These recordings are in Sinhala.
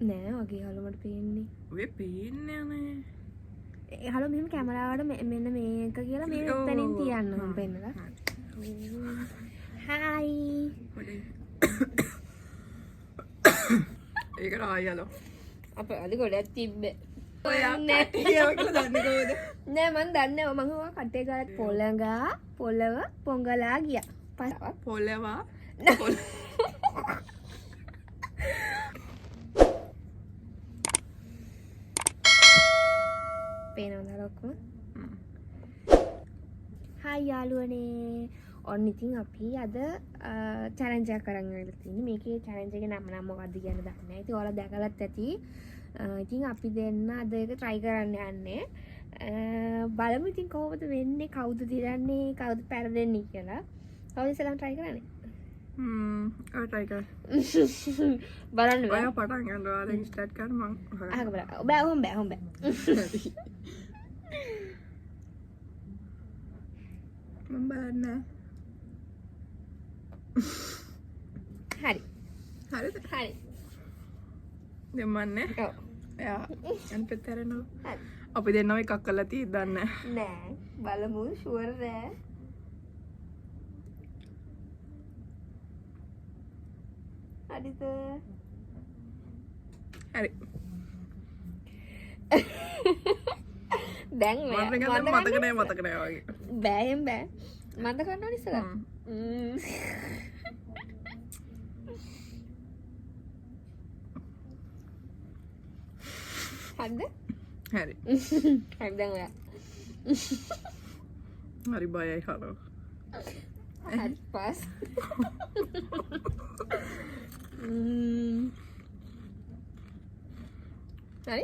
නෑ වගේ හලු මට පේන්නේ. ඔය පේන්නේ නැහැ. ඒ හලු මෙහෙම කැමරාවට මෙන්න මේක කියලා මේ එතනින් තියන්න මම පෙන්නලා. හායි. ඒක රායලෝ. අප අද ගොඩක් තිබ්බේ. ඔයා කට්ටිය කියලා දන්නේ කොහොමද? නෑ මන් දන්නේ මම හුවා කටේ ගාලා පොළඟා පොළව පොංගලා ගියා. පස්සක් පොළවා පේනවද ඔක්කොම? හායි යාළුවනේ. ඔන්න ඉතින් අපි අද චැලෙන්ජ් එකක් කරන් ඉවරලා තින්නේ. මේකේ චැලෙන්ජ් එකේ නම මොකක්ද කියන දන්නේ නැහැ. ඉතින් ඔයාලා දැකලත් ඇති. ඉතින් අපි දෙන්න අද ඒක try කරන්න යන්නේ. බලමු ඉතින් කොහොමද වෙන්නේ, කවුද දිරන්නේ, කවුද පෙරදෙන්නේ කියලා. කවුද ඉස්සෙල්ලාම try කරන්නේ? ඔය try කර. බලන්න බෑ. ඔයා පටන් ගන්න ඔයාලා ස්ටාර්ට් කරන්න මං අහක බලන්න. බෑ හොම් බෑ. මම බලන්න. හරි. හරිද? හරි. දෙමන්නේ. ඔව්. එයා අන්පෙතරනෝ. හරි. අපි දෙන්නම එකක් කරලා තියෙද්දි දන්නේ නෑ. බලමු ෂුවර් නෑ. හරිද? හරි. දැන් මම නිකන් මතක නෑ වගේ. බෑයෙන් බෑ. මන්ද කරනවා ඉස්සලා. හරිද? හරි. හරි දැන් ඔයා. හරි බයයි හරෝ. හරි පාස්. හරි?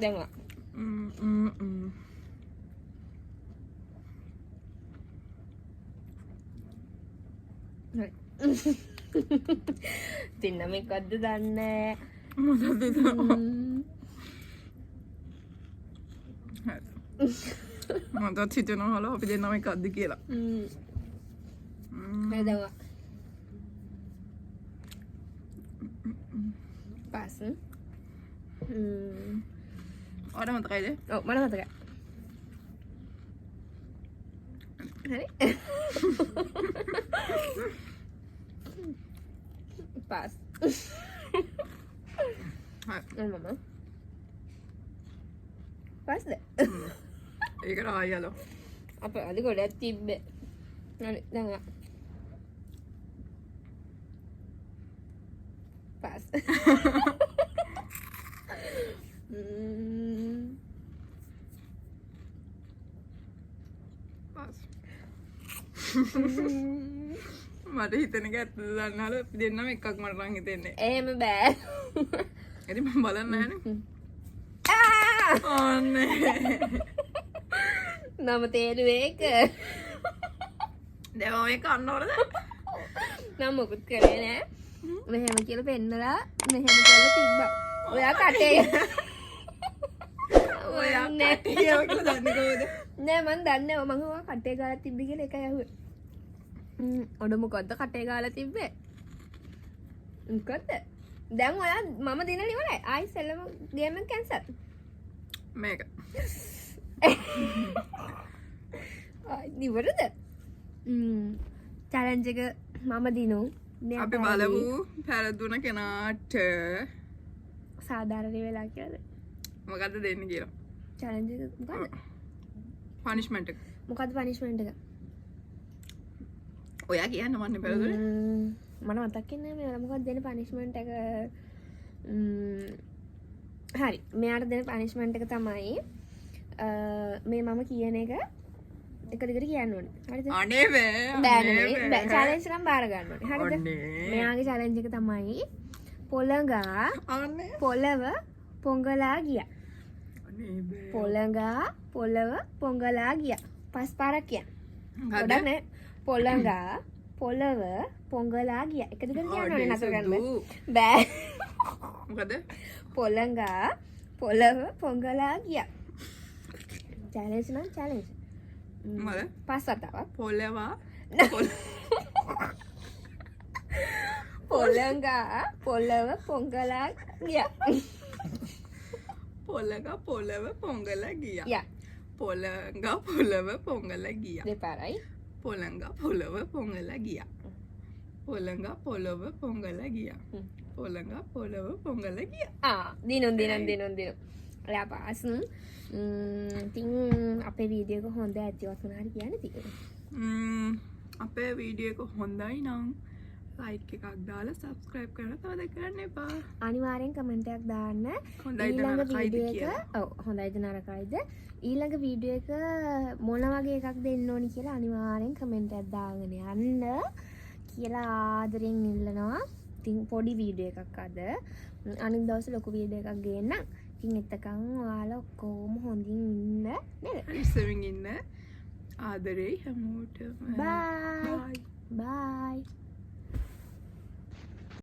දැන් ඔයා. හරි. තින්න මේකද්ද දන්නේ මොකද මටත් හිතෙනවා හලෝ අපි දෙන්නම එකක්ද කියලා. හරි දැන් ඔයා. පාස්. ඔයාට මතකයිද? ඔව් මට මතකයි. හරි. පාස්. හරි. මම. පාස්ද? ඒක රායලෝ. අප අද ගොඩක් තිබ්බේ. හරි දැන් ඔයා. පාස්. පාස්. මට හිතෙන එක ඇත්තද දන්නවලු අපි දෙන්නම එකක් මට නම් හිතෙන්නේ. එහෙම බෑ. ඉතින් මම බලන්නේ නැහනේ. ආ! ඕනේ. නම තේරුවේ ඒක. දැන් මම ඒක අන්න ඕනද? නම් මොකුත් කරේ නෑ. මෙහෙම කියලා පෙන්නලා මෙහෙම කරලා තිබ්බා. ඔයා කටේ. ඔයා කටේ කියලා දන්නේ කොහොමද? නෑ මන් දන්නේ මම හුවා කටේ ගාලා තිබ්බ කියලා එකයි අහුවේ. ඔඩ මොකද්ද කටේ ගාලා තිබ්බේ? මොකද්ද? දැන් ඔයා මම දිනලා ඉවරයි. ආයි සෙල්ලම ගේම් එක කැන්සල්. මේක. ඉවරද? චැලෙන්ජ් එක මම දිනු. අපි බලමු පෙරදුන කෙනාට සාධාරණ වෙලා කියලාද? මොකද්ද දෙන්නේ කියලා. චැලෙන්ජ් එක මොකද්ද? පනිෂ්මන්ට් එක. මොකද්ද පනිෂ්මන්ට් එක? ඔයා කියන්න මන්නේ පෙරදුනේ. මට මතක් වෙන්නේ නැහැ මොකක්ද දෙන පනිෂ්මන්ට් එක. හරි මෙයාට දෙන පනිෂ්මන්ට් එක තමයි මේ මම කියන එක එක දිගට කියන්න ඕනේ. හරිද? අනේ බෑ චැලෙන්ජ් එකක් බාර ගන්න ඕනේ. හරිද? අනේ. මෙයාගේ චැලෙන්ජ් එක තමයි පොළඟා අනේ. පොළව පොංගලා ගියා. අනේ බෑ. පොළඟා පොළව පොංගලා ගියා. පස් පාරක් කියන්න. මොකද්ද? ගොඩක් නෑ. පොළඟා පොළව පොංගලා ගියා. එක දිගට කියන්න ඕනේ නතර ගන්න බෑ. මොකද? පොළඟා පොළව පොංගලා ගියා. චැලෙන්ජ් නම් චැලෙන්ජ්. මොකද? පස් වතාවක්. පොළවා පොළඟා පොළව පොංගලා ගියා. පොළඟ පොළව පොංගල ගියා. යා පොළඟ පොළව පොංගල ගියා. දෙපාරයි. පොළඟ පොළව පොංගල ගියා. පොළඟ පොළව පොංගල ගියා. පොළඟ පොළව පොංගල ගියා. දිනුම්. එයා පාස්. ඉතින් අපේ වීඩියෝ එක හොඳ ඇතිවත් මොනාරි කියන්න තියෙනවා. අපේ වීඩියෝ එක හොඳයි නම් ලයික් එකක් දාලා සබ්ස්ක්‍රයිබ් කරලා තව දෙයක් කරන්න එපා. අනිවාර්යෙන් කමෙන්ට් එකක් දාන්න. හොඳයිද නරකයිද කියලා. ඔව් හොඳයිද නරකයිද ඊළඟ වීඩියෝ එක මොන වගේ එකක් දෙන්න ඕනි කියලා අනිවාර්යෙන් කමෙන්ට් එකක් දාගෙන යන්න කියලා ආදරෙන් ඉල්ලනවා. ඉතින් පොඩි වීඩියෝ එකක් අද අනිත් දවසේ ලොකු වීඩියෝ එකක් ගේන්නම්. ඉතින් එතකන් ඔයාලා ඔක්කොම හොඳින් ඉන්න නේද? ඉස්සෙමින් ඉන්න ආදරේ හැමෝටම. බයි. බයි.